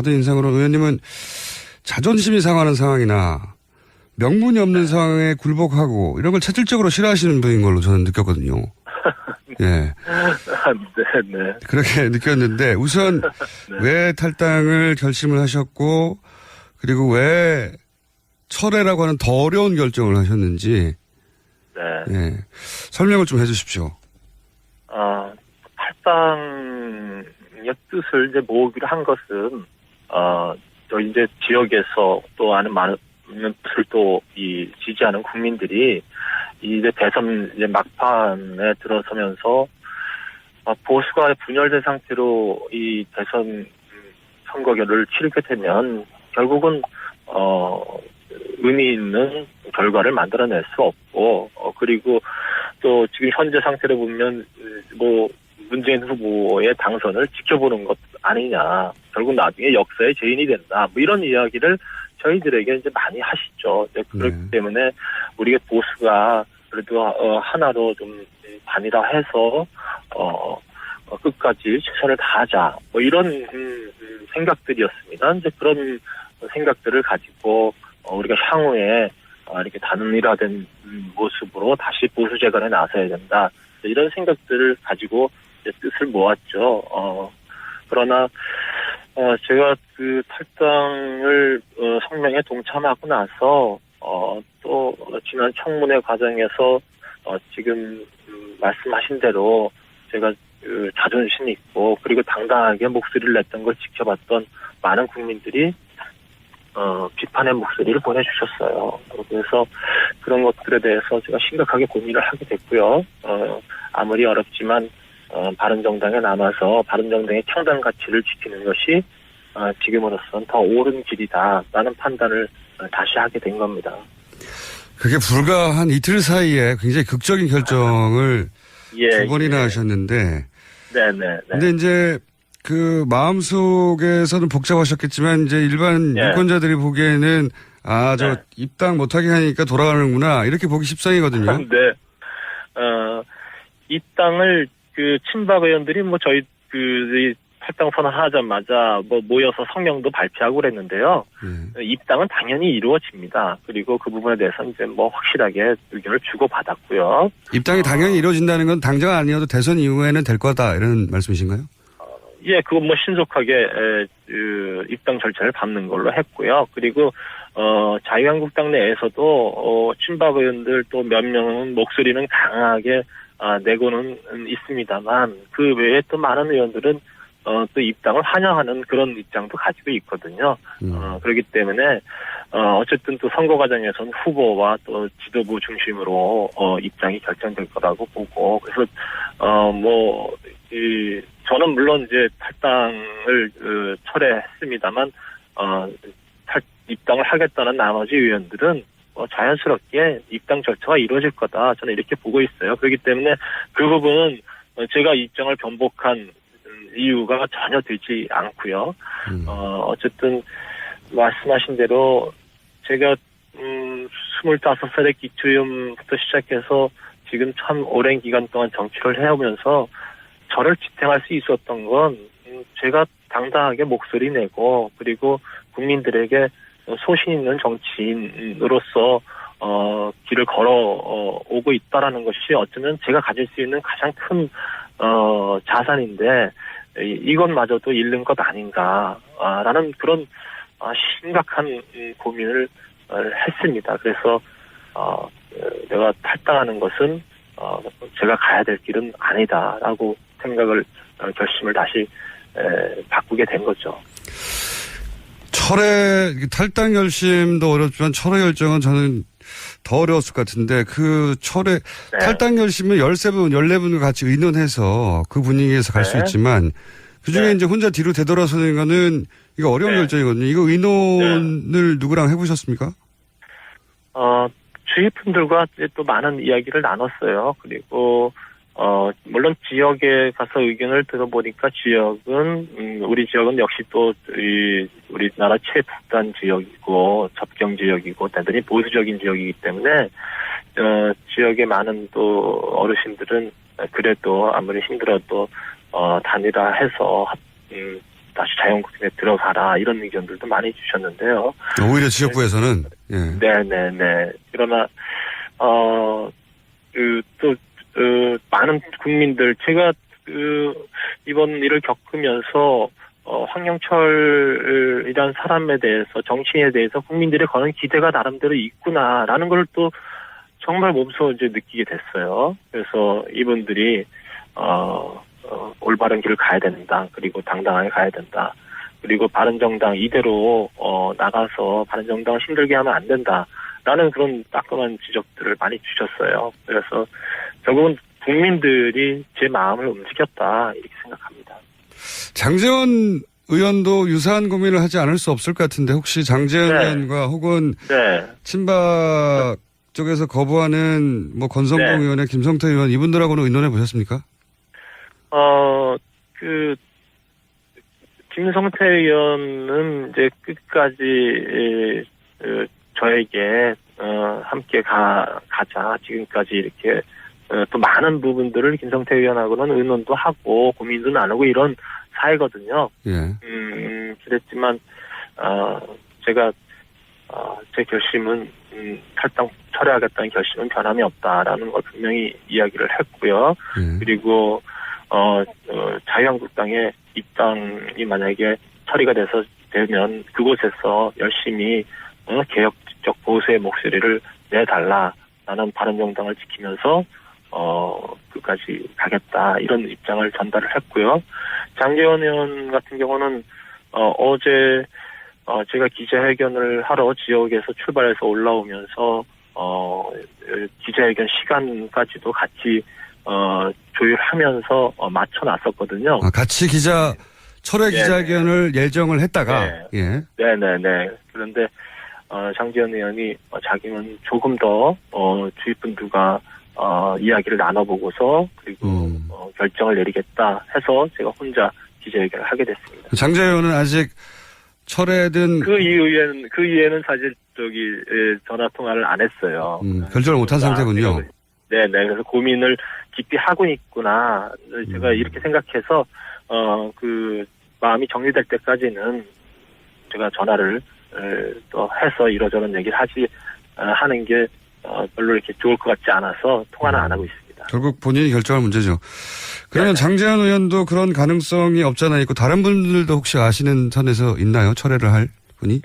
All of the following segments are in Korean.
받은 인상으로 의원님은 자존심이 상하는 상황이나 명분이 없는 상황에 굴복하고 이런 걸 체질적으로 싫어하시는 분인 걸로 저는 느꼈거든요. 예. 네. 그렇게 느꼈는데 우선 네. 왜 탈당을 결심을 하셨고 그리고 왜 철회라고 하는 더 어려운 결정을 하셨는지 네. 예. 설명을 좀 해 주십시오. 탈당의 뜻을 이제 모으기로 한 것은, 저 이제 지역에서 또 많은 분들 또 지지하는 국민들이 이제 대선 이제 막판에 들어서면서, 보수가 분열된 상태로 이 대선 선거결을 치르게 되면 결국은, 의미 있는 결과를 만들어낼 수 없고, 그리고 또 지금 현재 상태로 보면, 문재인 후보의 당선을 지켜보는 것 아니냐. 결국 나중에 역사의 죄인이 된다. 이런 이야기를 저희들에게 이제 많이 하시죠. 그렇기 때문에 우리가 보수가 그래도, 하나로 좀 단일화해서, 끝까지 최선을 다하자. 이런, 생각들이었습니다. 이제 그런 생각들을 가지고, 우리가 향후에, 이렇게 단일화된 모습으로 다시 보수 재건에 나서야 된다. 이런 생각들을 가지고 이제 뜻을 모았죠. 그러나, 제가 그 탈당을, 성명에 동참하고 나서, 또, 지난 청문회 과정에서, 지금, 말씀하신 대로 제가 그 자존심이 있고, 그리고 당당하게 목소리를 냈던 걸 지켜봤던 많은 국민들이, 비판의 목소리를 보내주셨어요. 그래서 그런 것들에 대해서 제가 심각하게 고민을 하게 됐고요. 아무리 어렵지만, 바른정당에 남아서 바른정당의 창당 가치를 지키는 것이, 지금으로선 더 옳은 길이다라는 판단을 다시 하게 된 겁니다. 그게 불과 한 이틀 사이에 굉장히 극적인 결정을 두 번이나 하셨는데. 네네. 근데 이제 그 마음속에서는 복잡하셨겠지만 이제 일반 유권자들이 보기에는 입당 못하게 하니까 돌아가는구나 이렇게 보기 십상이거든요. 네. 입당을 그 친박 의원들이 저희 탈당 선언하자마자 모여서 성명도 발표하고 그랬는데요. 입당은 당연히 이루어집니다. 그리고 그 부분에 대해서는 이제 확실하게 의견을 주고받았고요. 입당이 당연히 이루어진다는 건 당장 아니어도 대선 이후에는 될 거다 이런 말씀이신가요? 예, 그건 신속하게 입당 절차를 밟는 걸로 했고요. 그리고 자유한국당 내에서도 친박 의원들 또 몇 명은 목소리는 강하게 내고는 있습니다만 그 외에 또 많은 의원들은 또 입당을 환영하는 그런 입장도 가지고 있거든요. 그렇기 때문에 어쨌든 또 선거 과정에서는 후보와 또 지도부 중심으로 입장이 결정될 거라고 보고 그래서 저는 물론 이제 탈당을 철회했습니다만 입당을 하겠다는 나머지 의원들은 자연스럽게 입당 절차가 이루어질 거다. 저는 이렇게 보고 있어요. 그렇기 때문에 그 부분은 제가 입장을 변복한 이유가 전혀 되지 않고요. 어쨌든 말씀하신 대로 제가 25살의 기초의원부터 시작해서 지금 참 오랜 기간 동안 정치를 해오면서 저를 지탱할 수 있었던 건 제가 당당하게 목소리 내고 그리고 국민들에게 소신 있는 정치인으로서 길을 걸어오고 있다라는 것이 어쩌면 제가 가질 수 있는 가장 큰 자산인데 이것마저도 잃는 것 아닌가라는 그런 심각한 고민을 했습니다. 그래서 내가 탈당하는 것은 제가 가야 될 길은 아니다라고 결심을 다시 바꾸게 된 거죠. 탈당 결심도 어렵지만 철회 결정은 저는 더 어려웠을 것 같은데 그 탈당 결심은 14분과 같이 의논해서 그 분위기에서 갈 수 있지만 그 중에 이제 혼자 뒤로 되돌아서는 거는 이거 어려운 결정이거든요. 이거 의논을 누구랑 해보셨습니까? 주위 분들과 또 많은 이야기를 나눴어요. 그리고 물론 지역에 가서 의견을 들어보니까 우리 지역은 역시 또 우리나라 최북단 지역이고 접경 지역이고 대단히 보수적인 지역이기 때문에 지역의 많은 또 어르신들은 그래도 아무리 힘들어도 단일화해서 다시 자유한국당에 들어가라 이런 의견들도 많이 주셨는데요. 오히려 지역구에서는 예. 네네네. 그러나 많은 국민들 제가 이번 일을 겪으면서 황영철이라는 사람에 대해서 정치인에 대해서 국민들의 거는 기대가 나름대로 있구나라는 걸 또 정말 몸소 이제 느끼게 됐어요. 그래서 이분들이 올바른 길을 가야 된다. 그리고 당당하게 가야 된다. 그리고 바른정당 이대로 나가서 바른정당을 힘들게 하면 안 된다라는 그런 따끔한 지적들을 많이 주셨어요. 그래서 결국은 국민들이 제 마음을 움직였다 이렇게 생각합니다. 장제원 의원도 유사한 고민을 하지 않을 수 없을 것 같은데 혹시 장제원 의원과 혹은 친박 쪽에서 거부하는 뭐 권성동 의원의 김성태 의원 이분들하고는 의논해 보셨습니까? 김성태 의원은 이제 끝까지 저에게 함께 가자 지금까지 이렇게 또 많은 부분들을 김성태 의원하고는 의논도 하고 고민도 나누고 이런 사이거든요. 예. 그랬지만 제가 제 결심은 탈당 철회하겠다는 결심은 변함이 없다라는 걸 분명히 이야기를 했고요. 그리고 자유한국당의 입당이 만약에 처리가 되면 그곳에서 열심히 개혁적 보수의 목소리를 내달라라는 바른정당을 지키면서 끝까지 가겠다 이런 입장을 전달을 했고요. 장제원 의원 같은 경우는 어제 제가 기자회견을 하러 지역에서 출발해서 올라오면서 기자회견 시간까지도 같이 조율하면서 맞춰놨었거든요. 같이 철회 기자회견을 예정을 했다가 네네네. 그런데 장제원 의원이 자기는 조금 더 주위 분들과 이야기를 나눠보고서 그리고 결정을 내리겠다 해서 제가 혼자 기자회견을 하게 됐습니다. 장제원 의원은 아직 철회든 그 이후에는 사실 전화 통화를 안 했어요. 결정을 못한 상태군요. 네네. 그래서 고민을 깊이 하고 있구나. 제가 이렇게 생각해서 그 마음이 정리될 때까지는 제가 전화를 또 해서 이러저런 얘기를 하는 게 별로 이렇게 좋을 것 같지 않아서 통화는 안 하고 있습니다. 결국 본인이 결정할 문제죠. 그러면 장제원 의원도 그런 가능성이 없잖아 있고 다른 분들도 혹시 아시는 선에서 있나요? 철회를 할 분이?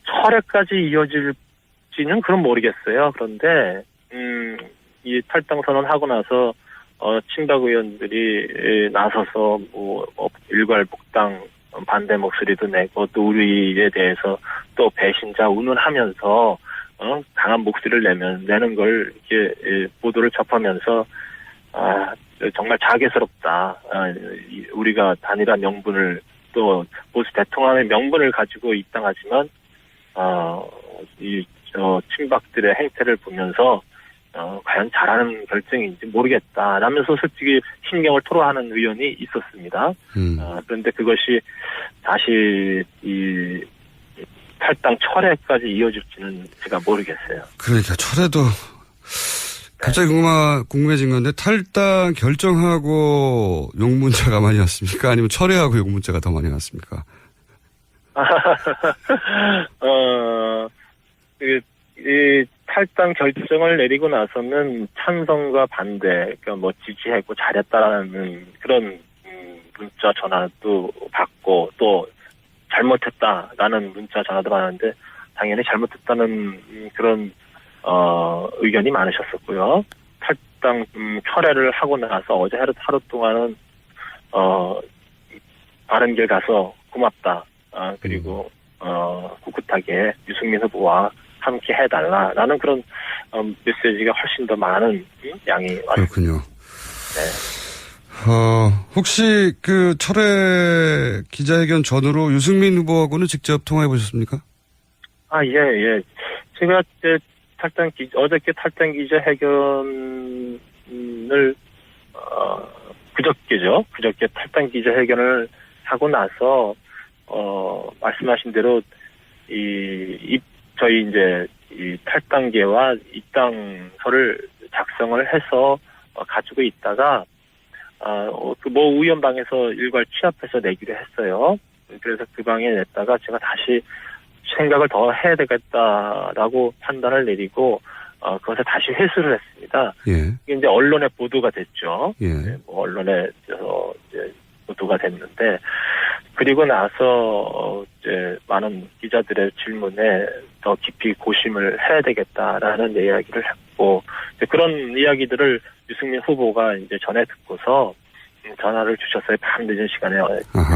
철회까지 이어질지는 그건 모르겠어요. 그런데 이 탈당 선언하고 나서 친박 의원들이 나서서 일괄복당 반대 목소리도 내고 또 우리에 대해서 또 배신자 운운하면서 강한 목소리를 내는 걸 이렇게 보도를 접하면서 정말 자괴스럽다. 우리가 단일화 명분을 또 보수 대통령의 명분을 가지고 입당하지만 친박들의 행태를 보면서 과연 잘하는 결정인지 모르겠다라면서 솔직히 신경을 토로하는 의원이 있었습니다. 그런데 그것이 다시 이 탈당 철회까지 이어질지는 제가 모르겠어요. 그러니까 철회도 갑자기 궁금해진 건데 탈당 결정하고 욕 문자가 많이 왔습니까? 아니면 철회하고 욕 문자가 더 많이 왔습니까? 이 탈당 결정을 내리고 나서는 찬성과 반대, 그러니까 지지하고 잘했다라는 그런 문자 전화도 받고 또 잘못했다라는 문자 전화도 받았는데 당연히 잘못했다는 그런 의견이 많으셨었고요. 탈당 철회를 하고 나서 어제 하루 동안은 바른 길 가서 고맙다. 그리고 꿋꿋하게 유승민 후보와 함께 해달라라는 그런 메시지가 훨씬 더 많은 양이 왔습니다. 그렇군요. 네. 혹시 그 철회 기자회견 전후로 유승민 후보하고는 직접 통화해 보셨습니까? 예. 제가 이제 어저께 탈당 기자회견을 그저께 탈당 기자회견을 하고 나서 말씀하신 대로 저희 이제 이 탈당계와 입당서를 작성을 해서 가지고 있다가 그 모 의원방에서 일괄 취합해서 내기로 했어요. 그래서 그 방에 냈다가 제가 다시 생각을 더 해야 되겠다라고 판단을 내리고 그것을 다시 회수를 했습니다. 예. 이게 이제 언론에 보도가 됐죠. 예. 네, 뭐 언론에 이제 보도가 됐는데 그리고 나서 이제 많은 기자들의 질문에 더 깊이 고심을 해야 되겠다라는 이야기를 했고 그런 이야기들을 유승민 후보가 이제 전에 듣고서 전화를 주셨어요. 밤 늦은 시간에.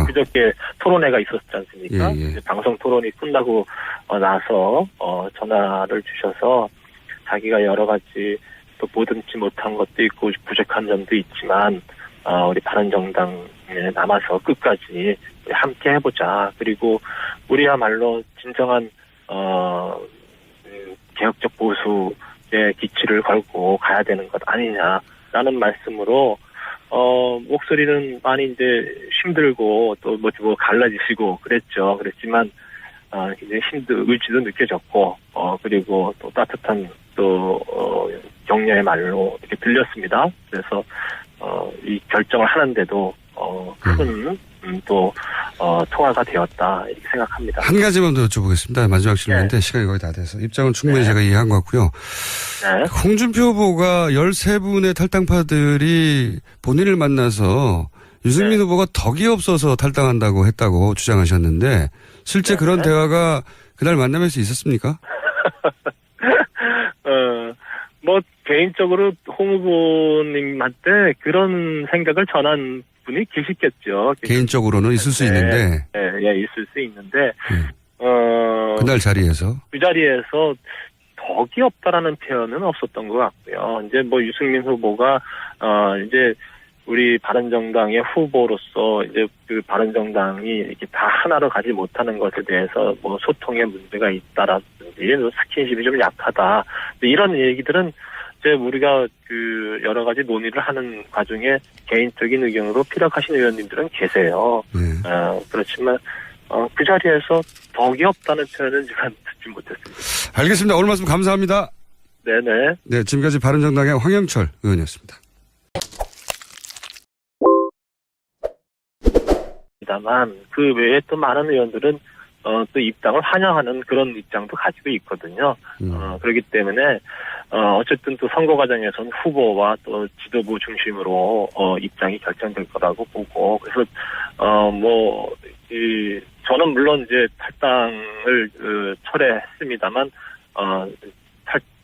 그저께 토론회가 있었지 않습니까? 예, 예. 방송 토론이 끝나고 나서 전화를 주셔서 자기가 여러 가지 또 보듬지 못한 것도 있고 부족한 점도 있지만 우리 바른정당에 남아서 끝까지 함께 해보자. 그리고 우리야말로 진정한 개혁적 보수의 기치를 걸고 가야 되는 것 아니냐라는 말씀으로 목소리는 많이 이제 힘들고 또 뭐 갈라지시고 그랬지만 굉장히 의지도 느껴졌고 그리고 또 따뜻한 또 격려의 말로 이렇게 들렸습니다. 그래서 이 결정을 하는데도 큰 또 통화가 되었다 이렇게 생각합니다. 한 가지만 더 여쭤보겠습니다. 마지막 질문인데 네. 시간이 거의 다 돼서 입장은 충분히 네. 제가 이해한 것 같고요. 네. 홍준표 후보가 13분의 탈당파들이 본인을 만나서 유승민 네. 후보가 덕이 없어서 탈당한다고 했다고 주장하셨는데 실제 네. 그런 대화가 그날 만나면서 있었습니까? 뭐 개인적으로 홍 후보님한테 그런 생각을 전한 분이 계시겠죠. 개인적으로는 있을 수 있는데. 예, 있을 수 있는데, 그날 자리에서. 그 자리에서 덕이 없다라는 표현은 없었던 것 같고요. 이제 뭐 유승민 후보가, 이제 우리 바른정당의 후보로서 이제 그 바른정당이 이렇게 다 하나로 가지 못하는 것에 대해서 뭐 소통에 문제가 있다라든지 스킨십이 좀 약하다. 이런 얘기들은 이제 우리가 그 여러 가지 논의를 하는 과정에 개인적인 의견으로 피력하신 의원님들은 계세요. 그렇지만 그 자리에서 덕이 없다는 표현은 제가 듣지 못했습니다. 알겠습니다. 오늘 말씀 감사합니다. 네네. 네, 지금까지 바른정당의 황영철 의원이었습니다. 다만 그 외에 또 많은 의원들은 또 입당을 환영하는 그런 입장도 가지고 있거든요. 그렇기 때문에 어쨌든 또 선거 과정에서는 후보와 또 지도부 중심으로 입장이 결정될 거라고 보고 그래서 저는 물론 이제 탈당을 철회했습니다만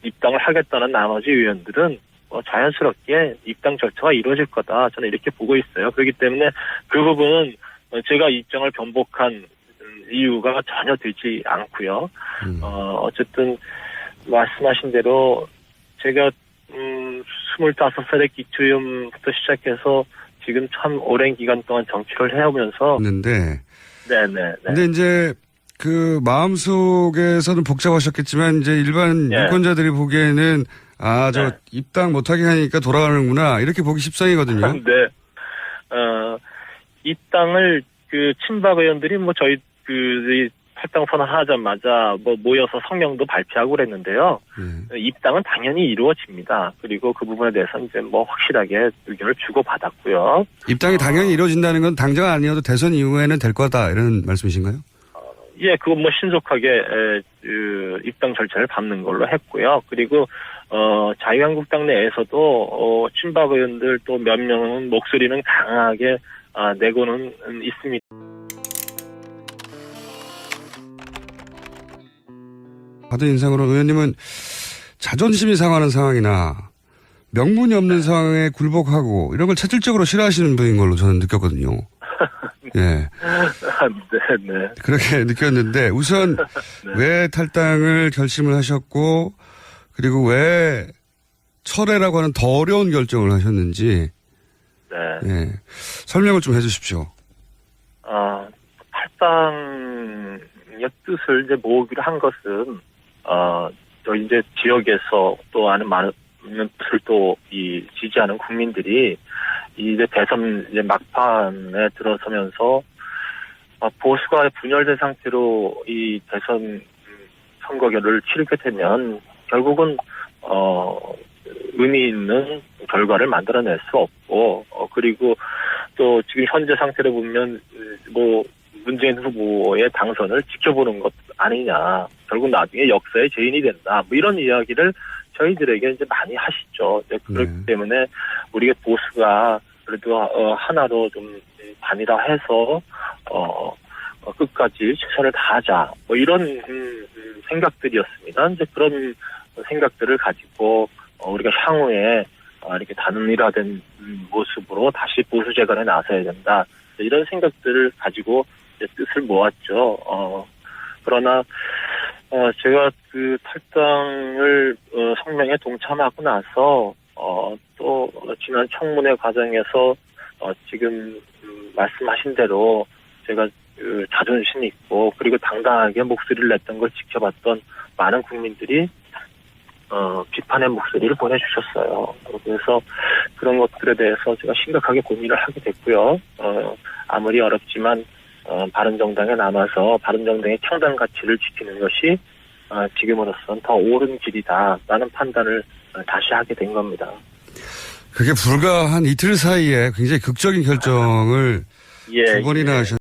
입당을 하겠다는 나머지 의원들은 자연스럽게 입당 절차가 이루어질 거다. 저는 이렇게 보고 있어요. 그렇기 때문에 그 부분은 제가 입장을 변복한 이유가 전혀 되지 않고요. 어쨌든 말씀하신 대로 제가 25살의 기초의원부터 시작해서 지금 참 오랜 기간 동안 정치를 해오면서 있는데 네네. 근데 이제 그 마음속에서는 복잡하셨겠지만 이제 일반 네. 유권자들이 보기에는 저 네. 입당 못하게 하니까 돌아가는구나 이렇게 보기 십상이거든요. 네. 입당을 그 친박 의원들이 뭐 저희 이 탈당 선언하자마자 모여서 성명도 발표하고 그랬는데요. 입당은 당연히 이루어집니다. 그리고 그 부분에 대해서 이제 확실하게 의견을 주고받았고요. 입당이 당연히 이루어진다는 건 당장 아니어도 대선 이후에는 될 거다 이런 말씀이신가요? 예, 그건 신속하게 입당 절차를 밟는 걸로 했고요. 그리고 자유한국당 내에서도 친박 의원들 또 몇 명은 목소리는 강하게 내고는 있습니다. 받은 인상으로 의원님은 자존심이 상하는 상황이나 명분이 없는 상황에 굴복하고 이런 걸 체질적으로 싫어하시는 분인 걸로 저는 느꼈거든요. 예. 네. 그렇게 느꼈는데 우선 네. 왜 탈당을 결심을 하셨고 그리고 왜 철회라고 하는 더 어려운 결정을 하셨는지 네. 예. 설명을 좀 해주십시오. 탈당의 뜻을 이제 모으기로 한 것은 또 이제 지역에서 또 많은 뜻을 또 지지하는 국민들이 이제 대선 이제 막판에 들어서면서 보수가 분열된 상태로 이 대선 선거결을 치르게 되면 결국은 의미 있는 결과를 만들어낼 수 없고, 그리고 또 지금 현재 상태로 보면 뭐 문재인 후보의 당선을 지켜보는 것 아니냐, 결국 나중에 역사의 죄인이 된다, 뭐 이런 이야기를 저희들에게 이제 많이 하시죠. 그렇기 때문에 우리가 보수가 그래도 하나로 좀 단일화해서 끝까지 최선을 다하자, 뭐 이런 생각들이었습니다. 이제 그런 생각들을 가지고 우리가 향후에 이렇게 단일화된 모습으로 다시 보수 재건에 나서야 된다, 이런 생각들을 가지고 이제 뜻을 모았죠. 그러나 제가 그 탈당을 성명에 동참하고 나서 또 지난 청문회 과정에서 지금 말씀하신 대로 제가 자존심 있고 그리고 당당하게 목소리를 냈던 걸 지켜봤던 많은 국민들이 비판의 목소리를 보내주셨어요. 그래서 그런 것들에 대해서 제가 심각하게 고민을 하게 됐고요. 아무리 어렵지만 바른정당에 남아서 바른정당의 평단 가치를 지키는 것이 지금으로선 더 옳은 길이다라는 판단을 다시 하게 된 겁니다. 그게 불과 한 이틀 사이에 굉장히 극적인 결정을 두 번이나 하셨